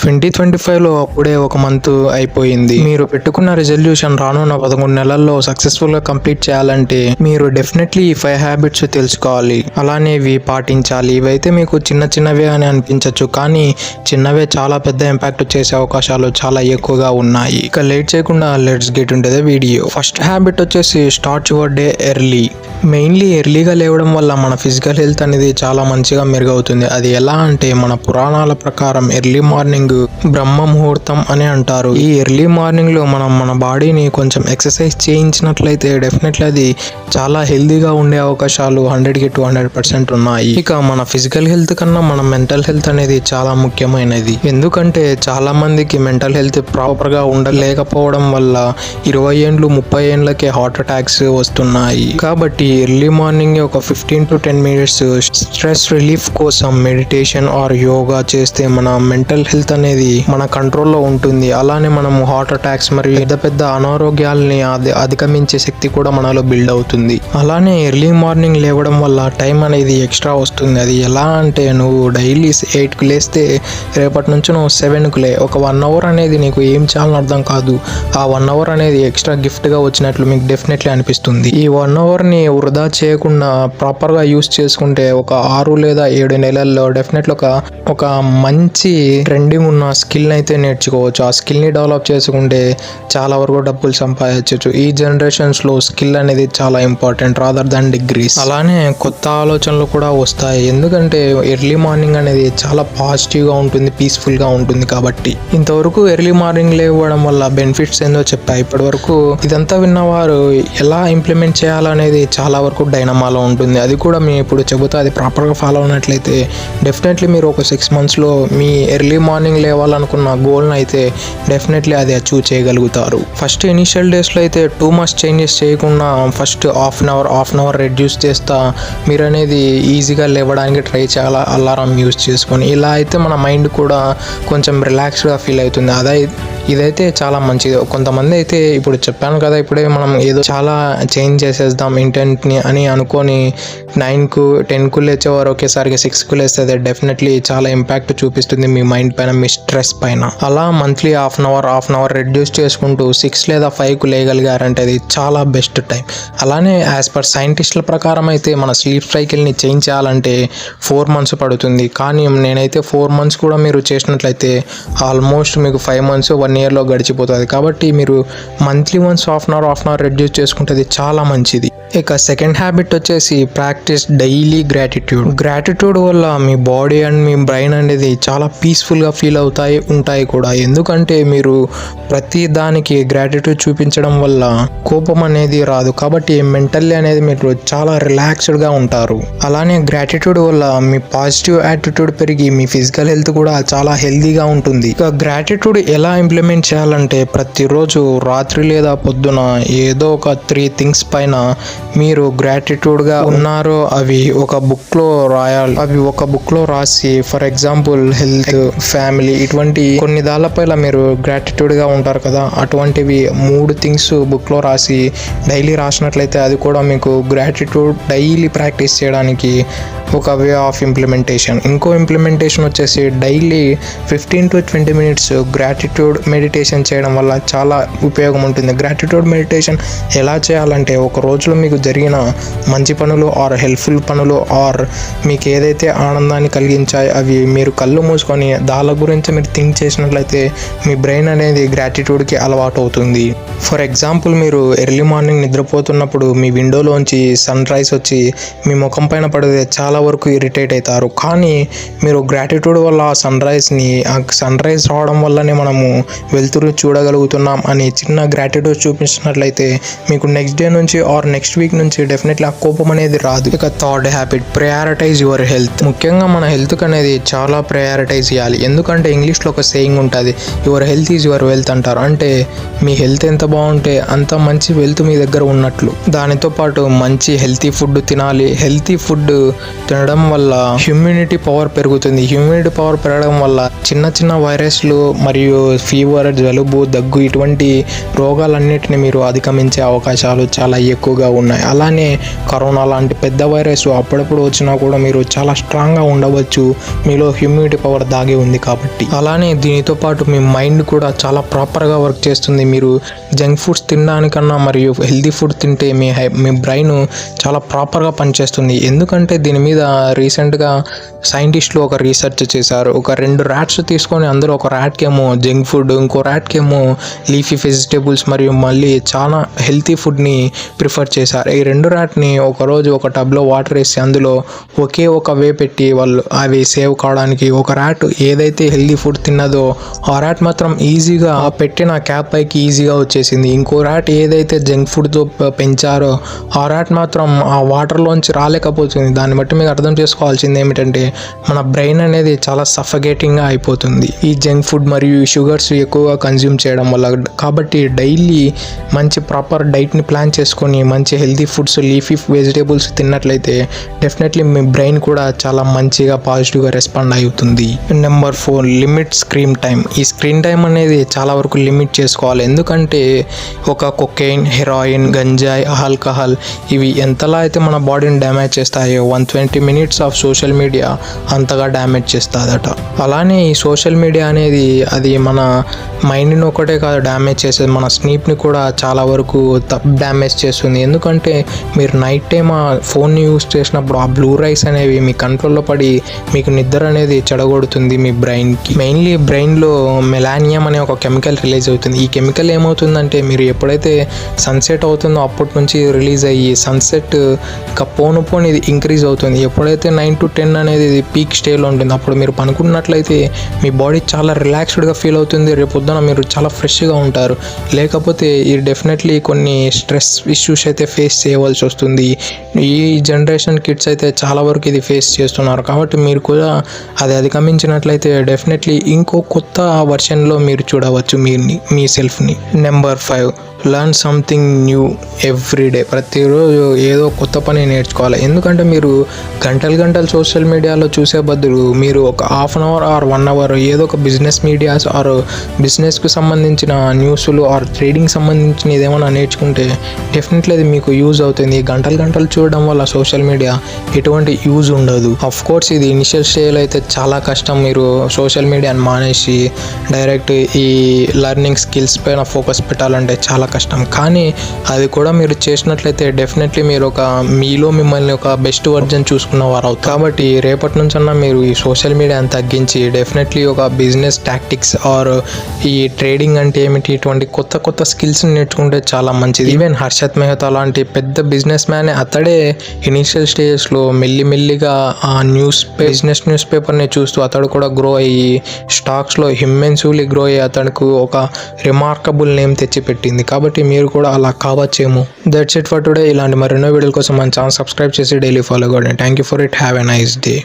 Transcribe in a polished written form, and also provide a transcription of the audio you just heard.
2025లో అప్పుడే ఒక మంత్ అయిపోయింది. మీరు పెట్టుకున్న రిజల్యూషన్ రానున్న 11 నెలల్లో సక్సెస్ఫుల్ గా కంప్లీట్ చేయాలంటే మీరు డెఫినెట్లీ ఈ 5 హ్యాబిట్స్ తెలుసుకోవాలి. అలానే ఇవి పాటించాలి. ఇవైతే మీకు చిన్నవే అని అనిపించవచ్చు, కానీ చిన్నవే చాలా పెద్ద ఇంపాక్ట్ చేసే అవకాశాలు చాలా ఎక్కువగా ఉన్నాయి. ఇక లేట్ చేయకుండా let's get into the video. First habit వచ్చేసి start your day early. Mainly ఎర్లీగా లేవడం వల్ల మన ఫిజికల్ హెల్త్ అనేది చాలా మంచిగా మెరుగవుతుంది. అది ఎలా అంటే మన పురాణాల ప్రకారం ఎర్లీ మార్నింగ్ బ్రహ్మ ముహూర్తం అని అంటారు. ఈ ఎర్లీ మార్నింగ్ లో మనం మన బాడీని కొంచెం ఎక్సర్సైజ్ చేయించినట్లయితే డెఫినెట్లీ అది చాలా హెల్దీగా ఉండే అవకాశాలు 100కి 200% ఉన్నాయి. ఇక మన ఫిజికల్ హెల్త్ కన్నా మన మెంటల్ హెల్త్ అనేది చాలా ముఖ్యమైనది. ఎందుకంటే చాలా మందికి మెంటల్ హెల్త్ ప్రాపర్ గా ఉండలేకపోవడం వల్ల 20 ఏండ్లు 30 ఏండ్లకే హార్ట్ అటాక్స్ వస్తున్నాయి. కాబట్టి ఎర్లీ మార్నింగ్ ఒక 15 to 10 మినిట్స్ స్ట్రెస్ రిలీఫ్ కోసం మెడిటేషన్ ఆర్ యోగా చేస్తే మన మెంటల్ హెల్త్ అనేది మన కంట్రోల్లో ఉంటుంది. అలానే మనము హార్ట్ అటాక్స్ మరియు పెద్ద అనారోగ్యాలని అధిగమించే శక్తి కూడా మనలో బిల్డ్ అవుతుంది. అలానే ఎర్లీ మార్నింగ్ లేవడం వల్ల టైం అనేది ఎక్స్ట్రా వస్తుంది. అది ఎలా అంటే నువ్వు డైలీ 8కు లేస్తే రేపటి నుంచి నువ్వు 7కు లే. ఒక 1 అవర్ అనేది నీకు ఏం చేయాలని అర్థం కాదు. ఆ 1 అవర్ అనేది ఎక్స్ట్రా గిఫ్ట్ గా వచ్చినట్లు మీకు డెఫినెట్లీ అనిపిస్తుంది. ఈ 1 అవర్ ని వృధా చేయకుండా ప్రాపర్ గా యూస్ చేసుకుంటే ఒక 6 లేదా 7 నెలల్లో డెఫినెట్లీ ఒక మంచి ట్రెండింగ్ ఉన్న స్కిల్ అయితే నేర్చుకోవచ్చు. ఆ స్కిల్ ని డెవలప్ చేసుకుంటే చాలా వరకు డబ్బులు సంపాదించవచ్చు. ఈ జనరేషన్స్ లో స్కిల్ అనేది చాలా ఇంపార్టెంట్ రాదర్ దాన్ డిగ్రీస్. అలానే కొత్త ఆలోచనలు కూడా వస్తాయి. ఎందుకంటే ఎర్లీ మార్నింగ్ అనేది చాలా పాజిటివ్ గా ఉంటుంది, పీస్ఫుల్ గా ఉంటుంది. కాబట్టి ఇంతవరకు ఎర్లీ మార్నింగ్ లేవడం వల్ల బెనిఫిట్స్ ఏందో చెప్పాయి. ఇప్పటి వరకు ఇదంతా విన్నవారు ఎలా ఇంప్లిమెంట్ చేయాలనేది చాలా వరకు డైనమాలో ఉంటుంది. అది కూడా మేము ఇప్పుడు చెబుతా అది ప్రాపర్ గా ఫాలో అయినట్లయితే డెఫినెట్లీ మీరు ఒక 6 months లో మీ ఎర్లీ మార్నింగ్ లేవాలనుకున్న గోల్ని అయితే డెఫినెట్లీ అది అచీవ్ చేయగలుగుతారు. ఫస్ట్ ఇనిషియల్ డేస్ లో అయితే టూ మచ్ చేంజెస్ చేయకుండా first half an hour reduce చేస్తా మీరు అనేది ఈజీగా లేవడానికి ట్రై చేయాలి. అలారం యూజ్ చేసుకొని ఇలా అయితే మన మైండ్ కూడా కొంచెం రిలాక్స్డ్గా ఫీల్ అవుతుంది. ఇదైతే చాలా మంచిది. కొంతమంది అయితే ఇప్పుడు చెప్పాను కదా, ఇప్పుడే మనం ఏదో చాలా చేంజ్ చేసేద్దాం ఇంటెంట్ని అని అనుకొని 9కు 10కు లేచేవారు ఒకేసారిగా 6కు లేస్తే అది డెఫినెట్లీ చాలా ఇంపాక్ట్ చూపిస్తుంది మీ మైండ్ పైన, మీ స్ట్రెస్ పైన. అలా monthly half an hour reduce చేసుకుంటూ 6 లేదా 5కు లేయగలిగారంటే అది చాలా బెస్ట్ టైం. అలానే యాజ్ పర్ సైంటిస్టుల ప్రకారం అయితే మన స్లీప్ సైకిల్ని చేంజ్ చేయాలంటే 4 months పడుతుంది. కానీ నేనైతే 4 months కూడా మీరు చేసినట్లయితే ఆల్మోస్ట్ మీకు 5 months 1 yearలో గడిచిపోతుంది. కాబట్టి మీరు monthly once half an hour reduce చేసుకుంటే చాలా మంచిది. ఇక సెకండ్ హ్యాబిట్ వచ్చేసి ప్రాక్టీస్ డైలీ గ్రాటిట్యూడ్ వల్ల మీ బాడీ అండ్ మీ బ్రెయిన్ అనేది చాలా పీస్ఫుల్గా ఫీల్ ఉంటాయి కూడా. ఎందుకంటే మీరు ప్రతి దానికి గ్రాటిట్యూడ్ చూపించడం వల్ల కోపం అనేది రాదు. కాబట్టి మెంటల్లీ అనేది మీరు చాలా రిలాక్స్డ్గా ఉంటారు. అలానే గ్రాటిట్యూడ్ వల్ల మీ పాజిటివ్ యాటిట్యూడ్ పెరిగి మీ ఫిజికల్ హెల్త్ కూడా చాలా హెల్తీగా ఉంటుంది. ఇక గ్రాటిట్యూడ్ ఎలా ఇంప్లిమెంట్ చేయాలంటే ప్రతిరోజు రాత్రి లేదా పొద్దున ఏదో ఒక 3 things పైన మీరు గ్రాటిట్యూడ్ గా ఉన్నారో అవి ఒక బుక్ లో రాసి, ఫర్ ఎగ్జాంపుల్ హెల్త్, ఫ్యామిలీ, ఇటువంటి కొన్ని దానిపైన మీరు గ్రాటిట్యూడ్ గా ఉంటారు కదా, అటువంటివి 3 things బుక్ లో రాసి డైలీ రాసినట్లయితే అది కూడా మీకు గ్రాటిట్యూడ్ డైలీ ప్రాక్టీస్ చేయడానికి ఒక వే ఆఫ్ ఇంప్లిమెంటేషన్. ఇంకో ఇంప్లిమెంటేషన్ వచ్చేసి daily 15 to 20 minutes gratitude meditation చేయడం వల్ల చాలా ఉపయోగం ఉంటుంది. గ్రాటిట్యూడ్ మెడిటేషన్ ఎలా చేయాలంటే ఒక రోజులో మీకు జరిగిన మంచి పనులు ఆర్ హెల్ప్ఫుల్ పనులు ఆర్ మీకు ఏదైతే ఆనందాన్ని కలిగించాయో అవి మీరు కళ్ళు మూసుకొని దాని గురించి మీరు థింక్ చేసినట్లయితే మీ బ్రెయిన్ అనేది గ్రాటిట్యూడ్కి అలవాటు అవుతుంది. ఫర్ ఎగ్జాంపుల్ మీరు ఎర్లీ మార్నింగ్ నిద్రపోతున్నప్పుడు మీ విండోలోంచి సన్ రైజ్ వచ్చి మీ ముఖం పైన పడితే చాలా వరకు ఇరిటేట్ అవుతారు. కానీ మీరు గ్రాటిట్యూడ్ వల్ల ఆ సన్ రైజ్ రావడం వల్లనే మనము వెలుతురు చూడగలుగుతున్నాం అని చిన్న గ్రాటిట్యూడ్ చూపించినట్లయితే మీకు నెక్స్ట్ డే నుంచి ఆర్ నెక్స్ట్ వీక్ నుంచి డెఫినెట్లీ ఆ కోపం అనేది రాదు. ఇక third habit, prioritise your health. ముఖ్యంగా మన హెల్త్ అనేది చాలా ప్రయారిటైజ్ చేయాలి. ఎందుకంటే ఇంగ్లీష్లో ఒక సేయింగ్ ఉంటుంది, your health is your wealth అంటారు. అంటే మీ హెల్త్ ఎంత బాగుంటే అంత మంచి వెల్త్ మీ దగ్గర ఉన్నట్లు. దానితో పాటు మంచి హెల్తీ ఫుడ్ తినాలి. హెల్తీ ఫుడ్ తినడం వల్ల హ్యూమిడిటీ పవర్ పెరుగుతుంది. హ్యూమిడిటీ పవర్ పెరగడం వల్ల చిన్న వైరస్లు మరియు ఫీవర్ ఫీవర్, జలుబు, దగ్గు ఇటువంటి రోగాలన్నిటిని మీరు అధిగమించే అవకాశాలు చాలా ఎక్కువగా ఉన్నాయి. అలానే కరోనా లాంటి పెద్ద వైరస్ అప్పుడప్పుడు వచ్చినా కూడా మీరు చాలా స్ట్రాంగ్గా ఉండవచ్చు, మీలో హ్యూమిడిటీ పవర్ దాగి ఉంది కాబట్టి. అలానే దీనితో పాటు మీ మైండ్ కూడా చాలా ప్రాపర్గా వర్క్ చేస్తుంది. మీరు జంక్ ఫుడ్స్ తినడానికన్నా మరియు హెల్తీ ఫుడ్ తింటే మీ బ్రెయిన్ చాలా ప్రాపర్గా పనిచేస్తుంది. ఎందుకంటే దీని మీద రీసెంట్గా సైంటిస్టులు ఒక రీసెర్చ్ చేశారు. ఒక 2 ర్యాట్స్ తీసుకొని అందులో ఒక ర్యాట్కి ఏమో జంక్ ఫుడ్, ఇంకో ర్యాట్కి ఏమో లీఫీ వెజిటేబుల్స్ మరియు మళ్ళీ చాలా హెల్తీ ఫుడ్ని ప్రిఫర్ చేశారు. ఈ 2 ర్యాట్ని ఒకరోజు ఒక టబ్లో వాటర్ వేసి అందులో ఒకే ఒక వే పెట్టి వాళ్ళు అవి సేవ్ కావడానికి, ఒక ర్యాట్ ఏదైతే హెల్తీ ఫుడ్ తిన్నదో ఆ ర్యాట్ మాత్రం ఈజీగా పెట్టిన క్యాప్ పైకి ఈజీగా వచ్చేసింది. ఇంకో ర్యాట్ ఏదైతే జంక్ ఫుడ్తో పెంచారో ఆ ర్యాట్ మాత్రం ఆ వాటర్లోంచి రాలేకపోతుంది. దాన్ని బట్టి మీకు అర్థం చేసుకోవాల్సింది ఏమిటంటే మన బ్రెయిన్ అనేది చాలా సఫకేటింగ్గా అయిపోతుంది ఈ జంక్ ఫుడ్ మరియు షుగర్స్ ఎక్కువగా కన్జ్యూమ్ చేయడం వల్ల. కాబట్టి డైలీ మంచి ప్రాపర్ డైట్ని ప్లాన్ చేసుకొని మంచి హెల్తీ ఫుడ్స్, లీఫీ వెజిటేబుల్స్ తిన్నట్లయితే డెఫినెట్లీ మీ బ్రెయిన్ కూడా చాలా మంచిగా పాజిటివ్గా రెస్పాండ్ అవుతుంది. Number 4, limit screen time. ఈ స్క్రీన్ టైం అనేది చాలా వరకు లిమిట్ చేసుకోవాలి. ఎందుకంటే ఒక కొకైన్, హెరాయిన్, గంజాయి, ఆల్కహాల్ ఇవి ఎంతలా అయితే మన బాడీని డ్యామేజ్ చేస్తాయో 120 minutes ఆఫ్ సోషల్ మీడియా అంతగా డ్యామేజ్ చేస్తుందట. అలానే ఈ సోషల్ మీడియా అనేది అది మన మైండ్ని ఒకటే కాదు డ్యామేజ్ చేసేది, మన స్లీప్ని కూడా చాలా వరకు డ్యామేజ్ చేస్తుంది. ఎందుకంటే మీరు నైట్ టైం ఆ ఫోన్ని యూస్ చేసినప్పుడు ఆ బ్లూ రైస్ అనేవి మీ కంట్రోల్లో పడి మీకు నిద్ర అనేది చెడగొడుతుంది మీ బ్రెయిన్కి. మెయిన్లీ బ్రెయిన్లో మెలానియం అనే ఒక కెమికల్ రిలీజ్ అవుతుంది. ఈ కెమికల్ ఏమవుతుందంటే మీరు ఎప్పుడైతే సన్సెట్ అవుతుందో అప్పటి నుంచి రిలీజ్ అయ్యి సన్సెట్ పోను ఇది ఇంక్రీజ్ అవుతుంది. ఎప్పుడైతే 9 to 10 అనేది పీక్ స్టేలో ఉంటుంది అప్పుడు మీరు పనుకున్నట్లయితే మీ బాడీ చాలా రిలాక్స్డ్గా ఫీల్ అవుతుంది. రేపు పొద్దున మీరు చాలా ఫ్రెష్గా ఉంటారు. లేకపోతే ఈ డెఫినెట్లీ కొన్ని స్ట్రెస్ ఇష్యూస్ అయితే ఫేస్ చేయవలసి వస్తుంది. ఈ జనరేషన్ కిడ్స్ అయితే చాలా వరకు ఇది ఫేస్ చేస్తున్నారు. కాబట్టి మీరు కూడా అది అధిగమించినట్లయితే డెఫినెట్లీ ఇంకో కొత్త వర్షన్లో మీరు చూడవచ్చు మీ సెల్ఫ్ని. Number 5, learn something new everyday. ప్రతిరోజు ఏదో కొత్త పని నేర్చుకోవాలి. ఎందుకంటే మీరు గంటలు సోషల్ మీడియాలో చూసే బదులు మీరు ఒక half an hour or 1 hour ఏదో ఒక బిజినెస్ మీడియాస్ ఆర్ బిజినెస్కి సంబంధించిన న్యూస్లు ఆర్ ట్రేడింగ్ సంబంధించిన ఏదేమైనా నేర్చుకుంటే డెఫినెట్లీ అది మీకు యూజ్ అవుతుంది. గంటలు చూడడం వల్ల సోషల్ మీడియా ఎటువంటి యూజ్ ఉండదు. అఫ్ కోర్స్ ఇది ఇనిషియల్ స్టేజ్లో అయితే చాలా కష్టం. మీరు సోషల్ మీడియాని మానేసి డైరెక్ట్ ఈ లెర్నింగ్ స్కిల్స్ పైన ఫోకస్ పెట్టాలంటే చాలా కష్టం. కానీ అది కూడా మీరు చేసినట్లయితే డెఫినెట్లీ మీరు మీలో మిమ్మల్ని ఒక బెస్ట్ వర్జన్ చూసుకున్న వారు అవుతారు. కాబట్టి రేపటి నుంచన్నా మీరు ఈ సోషల్ మీడియాని తగ్గించి డెఫినెట్లీ ఒక బిజినెస్ టాక్టిక్స్ ఆర్ ఈ ట్రేడింగ్ అంటే ఏమిటి ఇటువంటి కొత్త స్కిల్స్ని నేర్చుకుంటే చాలా మంచిది. ఈవెన్ హర్షత్ మెహతా లాంటి పెద్ద బిజినెస్ మ్యాన్ అతడే ఇనీషియల్ స్టేజెస్లో మెల్లిగా ఆ బిజినెస్ న్యూస్ పేపర్ని చూస్తూ అతడు కూడా గ్రో అయ్యి స్టాక్స్లో ఇమ్మెన్సివ్లీ గ్రో అయ్యి అతనికి ఒక రిమార్కబుల్ నేమ్ తెచ్చిపెట్టింది. కాబట్టి మీరు కూడా అలా కావచ్చేమో. That's it for today. ఇలాంటి మరెన్నో వీడియోల కోసం మన ఛానల్ సబ్స్క్రైబ్ చేసి డైలీ ఫాలో అవ్వండి. Thank you for it. Have a nice day.